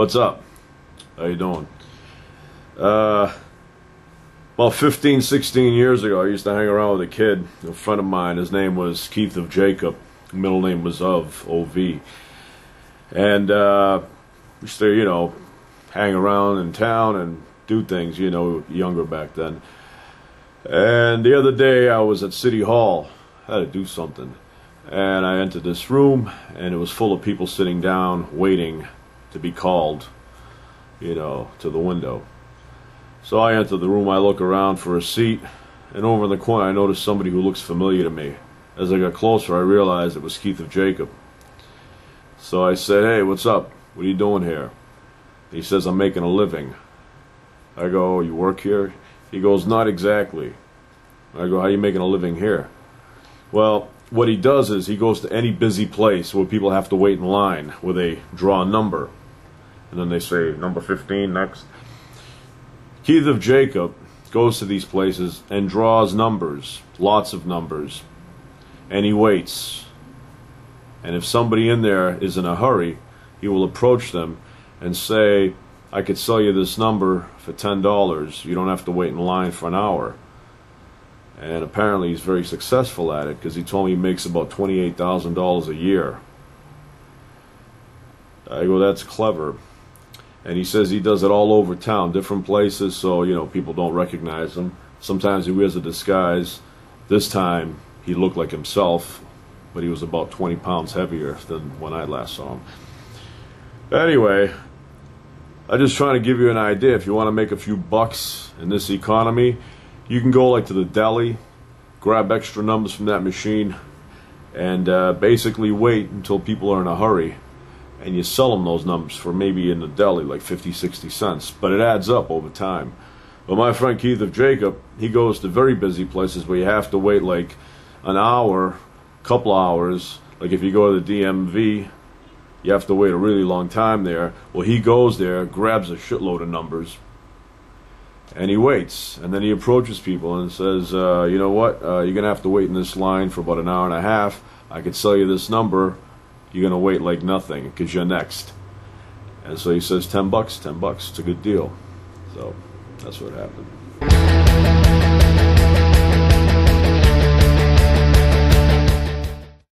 What's up? How you doing? About 15, 16 years ago, I used to hang around with a kid, a friend of mine. His name was Keith of Jacob. Middle name was O-V. And we used to, hang around in town and do things, younger back then. And the other day, I was at City Hall. I had to do something. And I entered this room, and it was full of people sitting down, waiting to be called, to the window. So I enter the room, I look around for a seat, and over in the corner I noticed somebody who looks familiar to me. As I got closer, I realized it was Keith of Jacob. So I said, "Hey, what's up? What are you doing here?" He says, "I'm making a living." I go, "You work here?" He goes, "Not exactly." I go, "How are you making a living here?" Well, what he does is he goes to any busy place where people have to wait in line, where they draw a number, and then they say, "Number 15, next." Keith of Jacob goes to these places and draws numbers, lots of numbers, and he waits. And if somebody in there is in a hurry, he will approach them and say, "I could sell you this number for $10. You don't have to wait in line for an hour." And apparently he's very successful at it, because he told me he makes about $28,000 a year. I go, "That's clever." And he says he does it all over town, different places, so people don't recognize him. Sometimes he wears a disguise. This time he looked like himself, but he was about 20 pounds heavier than when I last saw him. Anyway, I'm just trying to give you an idea. If you want to make a few bucks in this economy, you can go to the deli, grab extra numbers from that machine, and basically wait until people are in a hurry, and you sell them those numbers for maybe in the deli like 50, 60 cents. But it adds up over time. But my friend Keith of Jacob, he goes to very busy places where you have to wait like an hour, couple hours. Like if you go to the DMV, you have to wait a really long time there. Well, he goes there, grabs a shitload of numbers, and he waits. And then he approaches people and says, "You know what? You're going to have to wait in this line for about an hour and a half. I could sell you this number. You're going to wait like nothing because you're next." And so he says, $10, $10. It's a good deal. So that's what happened.